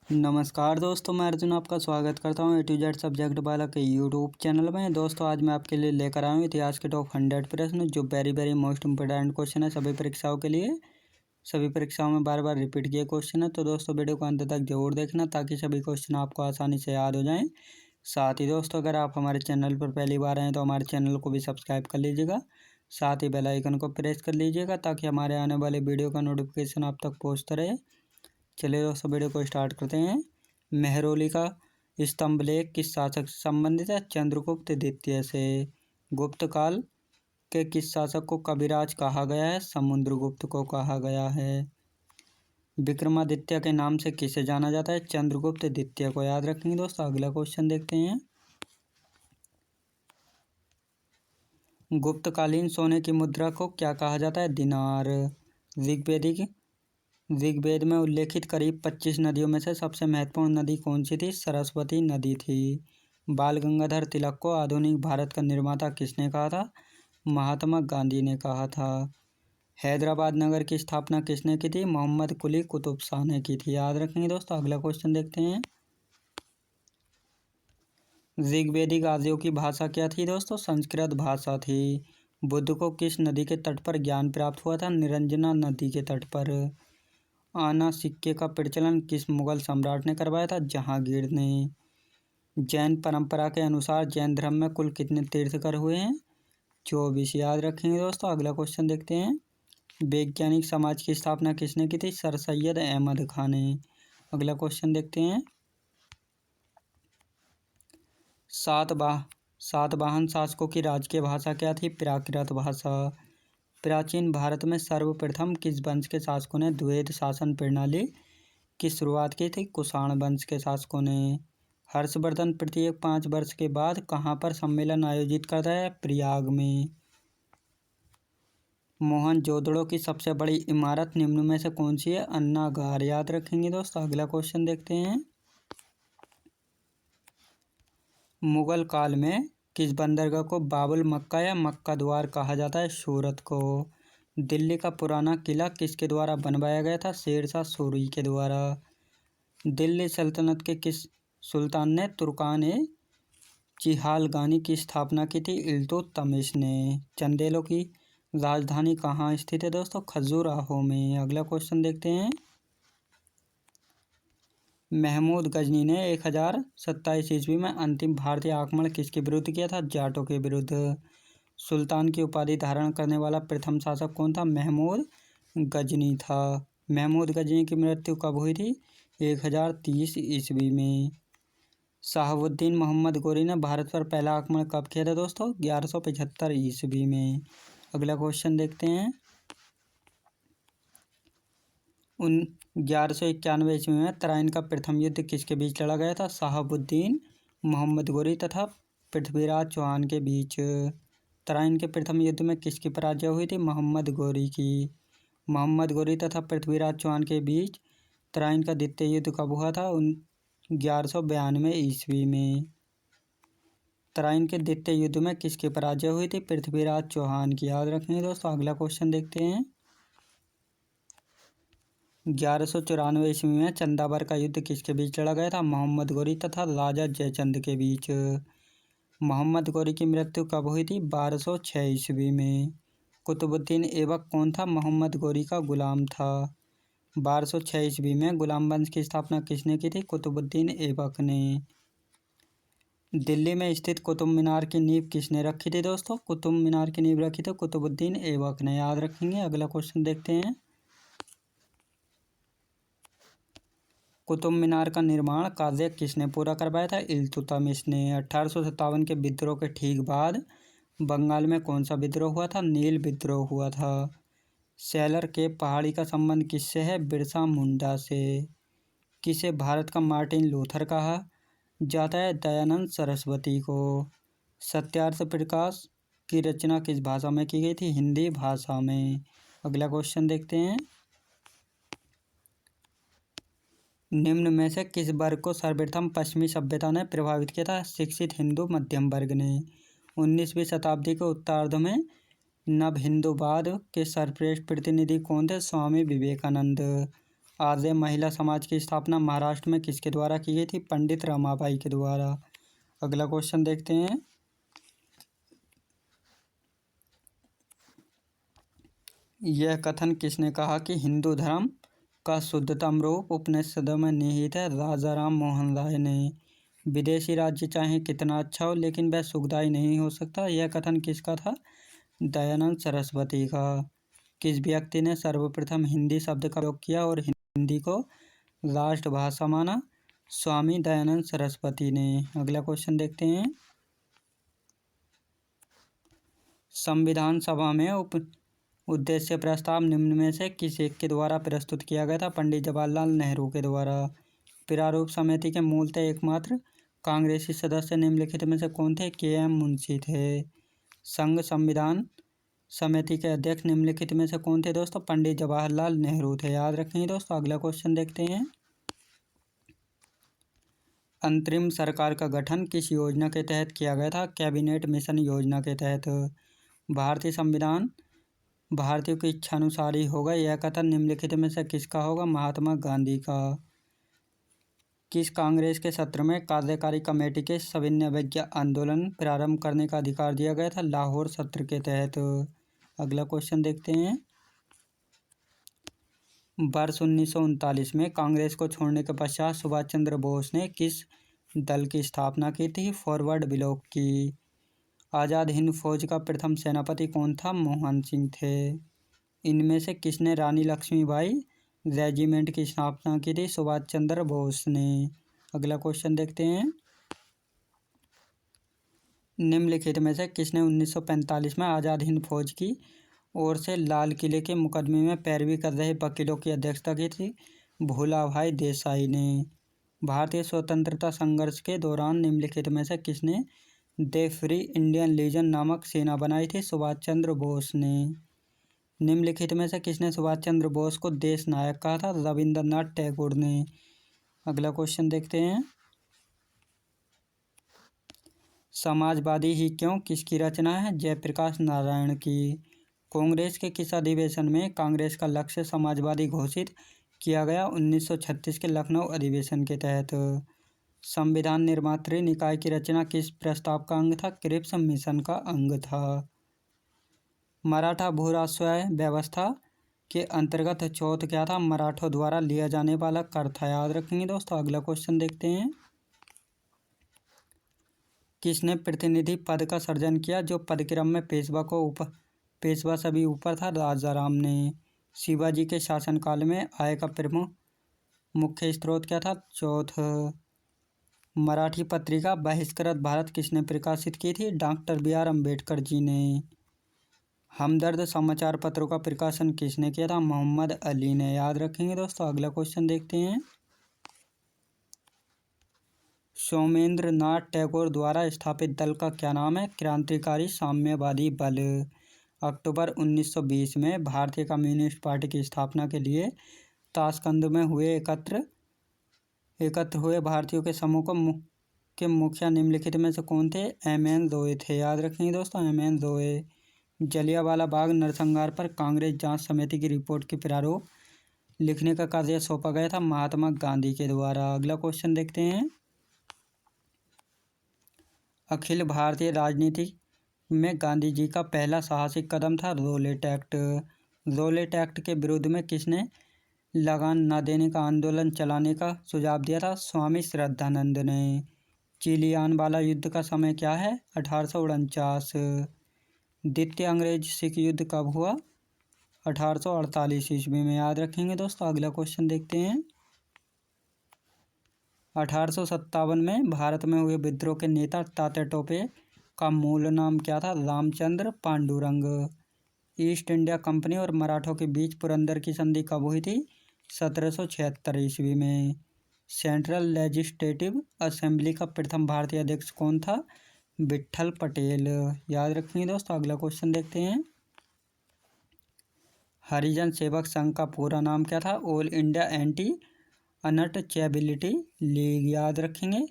नमस्कार दोस्तों, मैं अर्जुन आपका स्वागत करता हूँ A to Z सब्जेक्ट वाला के यूट्यूब चैनल में। दोस्तों आज मैं आपके लिए लेकर आया हूँ इतिहास के टॉप 100 प्रश्न जो वेरी मोस्ट इंपोर्टेंट क्वेश्चन है सभी परीक्षाओं के लिए। सभी परीक्षाओं में बार बार रिपीट किए क्वेश्चन है, तो दोस्तों वीडियो को अंत तक जरूर देखना ताकि सभी क्वेश्चन आपको आसानी से याद हो जाएँ। साथ ही दोस्तों अगर आप हमारे चैनल पर पहली बार आएँ तो हमारे चैनल को भी सब्सक्राइब कर लीजिएगा, साथ ही बेल आइकन को प्रेस कर लीजिएगा ताकि हमारे आने वाले वीडियो का नोटिफिकेशन आप तक पहुँचता रहे। चलिए दोस्तों वीडियो को स्टार्ट करते हैं। मेहरौली का स्तंभ लेख किस शासक से संबंधित है? चंद्रगुप्त द्वितीय से। गुप्त काल के किस शासक को कविराज कहा गया है? समुद्रगुप्त को कहा गया है। विक्रमादित्य के नाम से किसे जाना जाता है? चंद्रगुप्त द्वितीय को। याद रखेंगे दोस्तों। अगला क्वेश्चन देखते हैं। गुप्तकालीन सोने की मुद्रा को क्या कहा जाता है? दिनार। ऋग्वेद में उल्लेखित करीब 25 नदियों में से सबसे महत्वपूर्ण नदी कौन सी थी? सरस्वती नदी थी। बाल गंगाधर तिलक को आधुनिक भारत का निर्माता किसने कहा था? महात्मा गांधी ने कहा था। हैदराबाद नगर की स्थापना किसने की थी? मोहम्मद कुली कुतुब शाह ने की थी। याद रखेंगे दोस्तों। अगला क्वेश्चन देखते हैं। ऋग्वेदिक आर्यों की भाषा क्या थी दोस्तों? संस्कृत भाषा थी। बुद्ध को किस नदी के तट पर ज्ञान प्राप्त हुआ था? निरंजना नदी के तट पर। आना सिक्के का प्रचलन किस मुगल सम्राट ने करवाया था? जहांगीर ने। जैन परंपरा के अनुसार जैन धर्म में कुल कितने तीर्थंकर हुए हैं? 24। याद रखेंगे दोस्तों। अगला क्वेश्चन देखते हैं। वैज्ञानिक समाज की स्थापना किसने की थी? सर सैयद अहमद खान ने। अगला क्वेश्चन देखते हैं। सातवाहन शासकों की राजकीय भाषा क्या थी? प्राकृत भाषा। प्राचीन भारत में सर्वप्रथम किस वंश के शासकों ने द्वैध शासन प्रणाली की शुरुआत की थी? कुषाण वंश के शासकों ने। हर्षवर्धन प्रत्येक 5 वर्ष के बाद कहाँ पर सम्मेलन आयोजित करता है? प्रयाग में। मोहनजोदड़ो की सबसे बड़ी इमारत निम्न में से कौन सी है? अन्नागार। याद रखेंगे दोस्तों। अगला क्वेश्चन देखते हैं। मुगल काल में किस बंदरगाह को बाबुल मक्का या मक्का द्वार कहा जाता है? सूरत को। दिल्ली का पुराना किला किसके द्वारा बनवाया गया था? शेरशाह सूरी के द्वारा। दिल्ली सल्तनत के किस सुल्तान ने तुर्कान चिहालगानी की स्थापना की थी? इल्तुतमिश ने। चंदेलों की राजधानी कहाँ स्थित है दोस्तों? खजुराहो में। अगला क्वेश्चन देखते हैं। महमूद गजनी ने 1027 ईस्वी में अंतिम भारतीय आक्रमण किसके विरुद्ध किया था? जाटों के विरुद्ध। सुल्तान की उपाधि धारण करने वाला प्रथम शासक कौन था? महमूद गजनी था। महमूद गजनी की मृत्यु कब हुई थी? 1030 ईस्वी में। शहाबुद्दीन मोहम्मद गोरी ने भारत पर पहला आक्रमण कब किया था दोस्तों? 1175 ईस्वी में। अगला क्वेश्चन देखते हैं। 1191 ईस्वी में तराइन का प्रथम युद्ध किसके बीच लड़ा गया था? शहाबुद्दीन मोहम्मद गोरी तथा पृथ्वीराज चौहान के बीच। तराइन के प्रथम युद्ध में किसकी पराजय हुई थी? मोहम्मद गोरी की। मोहम्मद गोरी तथा पृथ्वीराज चौहान के बीच तराइन का द्वितीय युद्ध कब हुआ था? 1192 ईस्वी में। तराइन के द्वितीय युद्ध में किसकी पराजय हुई थी? पृथ्वीराज चौहान की। याद रखेंगे दोस्तों। अगला क्वेश्चन देखते हैं। 1194 ईस्वी में चंदावर का युद्ध किसके बीच लड़ा गया था? मोहम्मद गोरी तथा राजा जयचंद के बीच। मोहम्मद गोरी की मृत्यु कब हुई थी? 1206 ईस्वी में। कुतुबुद्दीन ऐबक कौन था? मोहम्मद गोरी का गुलाम था। 1206 ईस्वी में गुलाम वंश की स्थापना किसने की थी? कुतुबुद्दीन ऐबक ने। दिल्ली में स्थित कुतुब मीनार की नींव किसने रखी थी दोस्तों? कुतुब मीनार की नींव रखी थी कुतुबुद्दीन ऐबक ने। याद रखेंगे। अगला क्वेश्चन देखते हैं। कुतुब मीनार का निर्माण कार्य किसने पूरा करवाया था? इल्तुतमिश ने। 1857 के विद्रोह के ठीक बाद बंगाल में कौन सा विद्रोह हुआ था? नील विद्रोह हुआ था। सेलर के पहाड़ी का संबंध किससे है? बिरसा मुंडा से। किसे भारत का मार्टिन लूथर कहा जाता है? दयानंद सरस्वती को। सत्यार्थ प्रकाश की रचना किस भाषा में की गई थी? हिंदी भाषा में। अगला क्वेश्चन देखते हैं। निम्न में से किस वर्ग को सर्वप्रथम पश्चिमी सभ्यता ने प्रभावित किया था? शिक्षित हिंदू मध्यम वर्ग ने। 19वीं शताब्दी के उत्तरार्ध में नव हिंदूवाद के सर्वश्रेष्ठ प्रतिनिधि कौन थे? स्वामी विवेकानंद। आर्य महिला समाज की स्थापना महाराष्ट्र में किसके द्वारा की गई थी? पंडित रमाबाई के द्वारा। अगला क्वेश्चन देखते हैं। यह कथन किसने कहा कि हिंदू धर्म का शुद्धतम रूप उपनिषदों में निहित है? राजा राम मोहन राय ने। विदेशी राज्य चाहे कितना अच्छा हो लेकिन वह सुखदायी नहीं हो सकता, यह कथन किसका था? दयानंद सरस्वती का। किस व्यक्ति ने सर्वप्रथम हिंदी शब्द का प्रयोग किया और हिंदी को राष्ट्रभाषा माना? स्वामी दयानंद सरस्वती ने। अगला क्वेश्चन देखते हैं। संविधान सभा में उद्देश्य प्रस्ताव निम्न में से किस एक के द्वारा प्रस्तुत किया गया था? पंडित जवाहरलाल नेहरू के द्वारा। प्रारूप समिति के मूलतः एकमात्र कांग्रेसी सदस्य निम्नलिखित में से कौन थे? के.एम. मुंशी थे। संघ संविधान समिति के अध्यक्ष निम्नलिखित में से कौन थे दोस्तों? पंडित जवाहरलाल नेहरू थे। याद रखेंगे दोस्तों। अगला क्वेश्चन देखते हैं। अंतरिम सरकार का गठन किस योजना के तहत किया गया था? कैबिनेट मिशन योजना के तहत। भारतीय संविधान भारतीयों की इच्छानुसार ही होगा, यह कथन निम्नलिखित में से किसका होगा? महात्मा गांधी का। किस कांग्रेस के सत्र में कार्यकारी कमेटी के सविनय आंदोलन प्रारंभ करने का अधिकार दिया गया था? लाहौर सत्र के तहत। अगला क्वेश्चन देखते हैं। वर्ष 1939 में कांग्रेस को छोड़ने के पश्चात सुभाष चंद्र बोस ने किस दल की स्थापना की थी? फॉरवर्ड ब्लॉक की। आज़ाद हिंद फौज का प्रथम सेनापति कौन था? मोहन सिंह थे। इनमें से किसने रानी लक्ष्मीबाई रेजिमेंट की स्थापना की थी? सुभाष चंद्र बोस ने। अगला क्वेश्चन देखते हैं। निम्नलिखित में से किसने 1945 में आज़ाद हिंद फौज की ओर से लाल किले के मुकदमे में पैरवी कर रहे वकीलों की अध्यक्षता की थी? भोलाभाई देसाई ने। भारतीय स्वतंत्रता संघर्ष के दौरान निम्नलिखित में से किसने द फ्री इंडियन लीजन नामक सेना बनाई थी? सुभाष चंद्र बोस ने। निम्नलिखित में से किसने सुभाष चंद्र बोस को देश नायक कहा था? रविंद्रनाथ टैगोर ने। अगला क्वेश्चन देखते हैं। समाजवादी ही क्यों किसकी रचना है? जयप्रकाश नारायण की। कांग्रेस के किस अधिवेशन में कांग्रेस का लक्ष्य समाजवादी घोषित किया गया? 1936 के लखनऊ अधिवेशन के तहत। संविधान निर्मात्री निकाय की रचना किस प्रस्ताव का अंग था? क्रिप्स मिशन का अंग था। मराठा भूराजस्व व्यवस्था के अंतर्गत चौथ क्या था? मराठों द्वारा लिया जाने वाला कर था। याद रखेंगे दोस्तों। अगला क्वेश्चन देखते हैं। किसने प्रतिनिधि पद का सृजन किया जो पदक्रम में पेशवा सभी ऊपर था? राजा राम ने। शिवाजी के शासनकाल में आय का प्रमुख मुख्य स्रोत क्या था? चौथ। मराठी पत्रिका बहिष्कृत भारत किसने प्रकाशित की थी? Doctor B are Ambedkar ji ने। हमदर्द समाचार पत्रों का प्रकाशन किसने किया था? मोहम्मद अली ने। याद रखेंगे दोस्तों। अगला क्वेश्चन देखते हैं। सोमेंद्र नाथ टैगोर द्वारा स्थापित दल का क्या नाम है? क्रांतिकारी साम्यवादी बल। अक्टूबर 1920 में भारतीय कम्युनिस्ट पार्टी की स्थापना के लिए ताशकंद में एकत्र हुए भारतीयों के समूह के मुखिया निम्नलिखित में से कौन थे? एम.एन. रॉय थे। याद रखेंगे दोस्तों। एम.एन. रॉय। जलियांवाला बाग नरसंहार पर कांग्रेस जांच समिति की रिपोर्ट के प्रारूप लिखने का कार्य सौंपा गया था? महात्मा गांधी के द्वारा। अगला क्वेश्चन देखते हैं। अखिल भारतीय राजनीति में गांधी जी का पहला साहसिक कदम था रोलेट एक्ट। रोलेट एक्ट के विरोध में किसने लगान न देने का आंदोलन चलाने का सुझाव दिया था? स्वामी श्रद्धानंद ने। चिलियानवाला युद्ध का समय क्या है? 1849। द्वितीय अंग्रेज सिख युद्ध कब हुआ? 1848 ईस्वी में। याद रखेंगे दोस्तों। अगला क्वेश्चन देखते हैं। 1857 में भारत में हुए विद्रोह के नेता तात्या टोपे का मूल नाम क्या था? Ramchandra Pandurang. East India company और मराठों के बीच पुरंदर की संधि कब हुई थी? 1776 ईस्वी में। सेंट्रल लेजिस्लेटिव असेंबली का प्रथम भारतीय अध्यक्ष कौन था? विट्ठल पटेल। याद रखेंगे दोस्तों। अगला क्वेश्चन देखते हैं। हरिजन सेवक संघ का पूरा नाम क्या था? All India anti untouchability league. याद रखेंगे।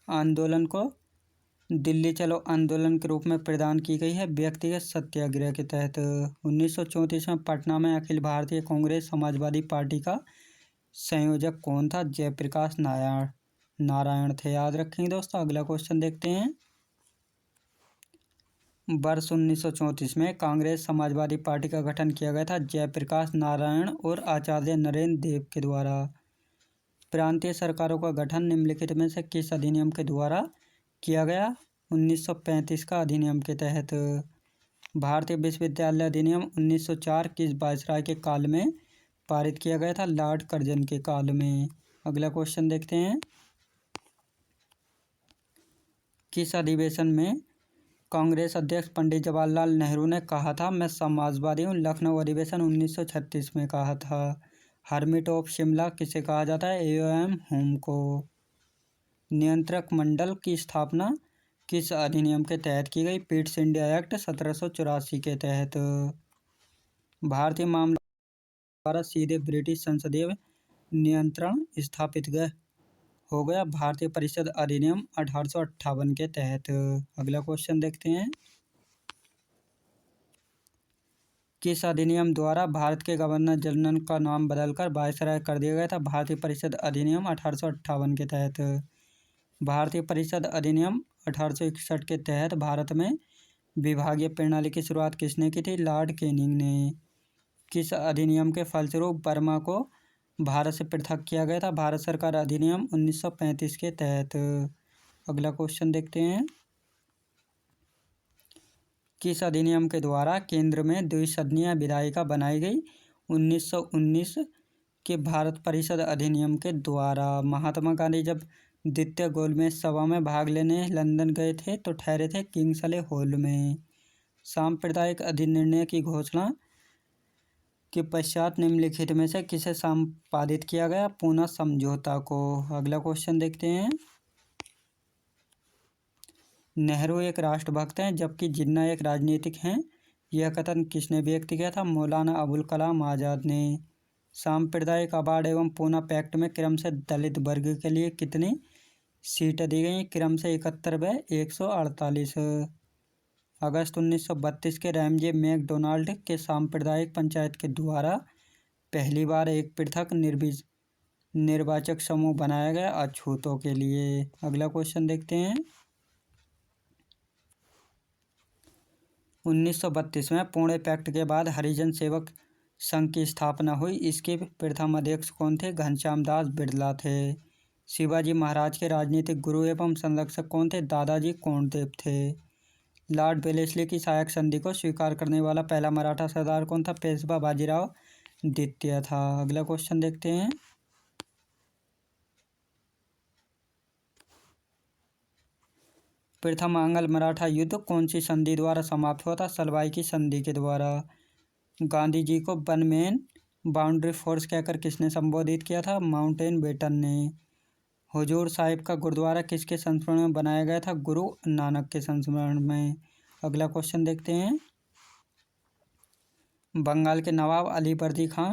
आंदोलन को दिल्ली चलो आंदोलन के रूप में प्रदान की गई है व्यक्तिगत सत्याग्रह के तहत। 1934 में पटना में अखिल भारतीय कांग्रेस समाजवादी पार्टी का संयोजक कौन था? जयप्रकाश नारायण थे। याद रखेंगे दोस्तों। अगला क्वेश्चन देखते हैं। वर्ष 1934 में कांग्रेस समाजवादी पार्टी का गठन किया गया था। जयप्रकाश नारायण और आचार्य नरेंद्र देव के द्वारा। प्रांतीय सरकारों का गठन निम्नलिखित में से किस अधिनियम के द्वारा किया गया? 1935 का अधिनियम के तहत। भारतीय विश्वविद्यालय अधिनियम 1904 किस वायसराय के काल में पारित किया गया था? लॉर्ड कर्जन के काल में। अगला क्वेश्चन देखते हैं। किस अधिवेशन में कांग्रेस अध्यक्ष पंडित जवाहरलाल नेहरू ने कहा था, मैं समाजवादी हूँ? लखनऊ अधिवेशन 1936 में कहा था। हर्मिट ऑफ शिमला किसे कहा जाता है? एओएम होम को। नियंत्रक मंडल की स्थापना किस अधिनियम के तहत की गई? पिट्स इंडिया एक्ट 1784 के तहत। भारतीय मामलों द्वारा सीधे ब्रिटिश संसदीय नियंत्रण स्थापित हो गया। भारतीय परिषद अधिनियम 1858 के तहत। अगला क्वेश्चन देखते हैं। किस अधिनियम द्वारा भारत के गवर्नर जनरल का नाम बदलकर वायसराय कर दिया गया था? भारतीय परिषद अधिनियम 1858 के तहत। भारतीय परिषद अधिनियम 1861 के तहत भारत में विभागीय प्रणाली की शुरुआत किसने की थी? लॉर्ड कैनिंग ने। किस अधिनियम के फलस्वरूप बर्मा को भारत से पृथक किया गया था? भारत सरकार अधिनियम 1935 के तहत। अगला क्वेश्चन देखते हैं। किस अधिनियम के द्वारा केंद्र में द्विसदनीय विधायिका बनाई गई? 1919 के भारत परिषद अधिनियम के द्वारा। महात्मा गांधी जब द्वितीय गोलमेज सभा में भाग लेने लंदन गए थे तो ठहरे थे किंग्सले हॉल में। सांप्रदायिक अधिनिर्णय की घोषणा के पश्चात निम्नलिखित में से किसे संपादित किया गया? पूना समझौता को। अगला क्वेश्चन देखते हैं। नेहरू एक राष्ट्रभक्त हैं जबकि जिन्ना एक राजनीतिक हैं। यह कथन किसने व्यक्त किया था? मौलाना अबुल कलाम आज़ाद ने। सांप्रदायिक अवार्ड एवं पूना पैक्ट में क्रम से दलित वर्ग के लिए कितनी सीटें दी गई? क्रम से 71 व 148। अगस्त 1932 के रैमजे मैकडोनाल्ड के सांप्रदायिक पंचायत के द्वारा पहली बार एक पृथक निर्वाचक समूह बनाया गया अछूतों के लिए। अगला क्वेश्चन देखते हैं। 1932 में पुणे पैक्ट के बाद हरिजन सेवक संघ की स्थापना हुई। इसके प्रथम अध्यक्ष कौन थे? घनश्याम दास बिरला थे। शिवाजी महाराज के राजनीतिक गुरु एवं संरक्षक कौन थे? दादाजी कोंडदेव थे। लॉर्ड वेलेस्ली की सहायक संधि को स्वीकार करने वाला पहला मराठा सरदार कौन था? पेशवा बाजीराव द्वितीय था। अगला क्वेश्चन देखते हैं। प्रथम आंग्ल मराठा युद्ध कौन सी संधि द्वारा समाप्त हुआ था? सलवाई की संधि के द्वारा। गांधी जी को वन मैन बाउंड्री फोर्स कहकर किसने संबोधित किया था? माउंटबेटन ने। हुजूर साहिब का गुरुद्वारा किसके संस्मरण में बनाया गया था? गुरु नानक के संस्मरण में। अगला क्वेश्चन देखते हैं। बंगाल के नवाब अली वर्दी खां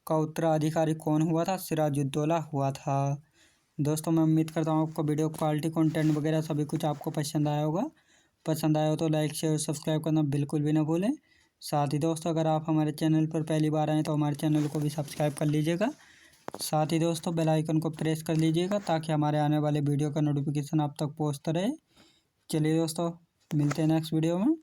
का उत्तराधिकारी कौन हुआ था? सिराजुद्दौला हुआ था। दोस्तों मैं उम्मीद करता हूँ आपको वीडियो क्वालिटी कंटेंट वगैरह सभी कुछ आपको पसंद आया होगा। पसंद आया हो तो लाइक शेयर सब्सक्राइब करना बिल्कुल भी ना भूलें। साथ ही दोस्तों अगर आप हमारे चैनल पर पहली बार आएँ तो हमारे चैनल को भी सब्सक्राइब कर लीजिएगा। साथ ही दोस्तों बेल आइकन को प्रेस कर लीजिएगा ताकि हमारे आने वाले वीडियो का नोटिफिकेशन आप तक पहुँचता रहे। चलिए दोस्तों मिलते हैं नेक्स्ट वीडियो में।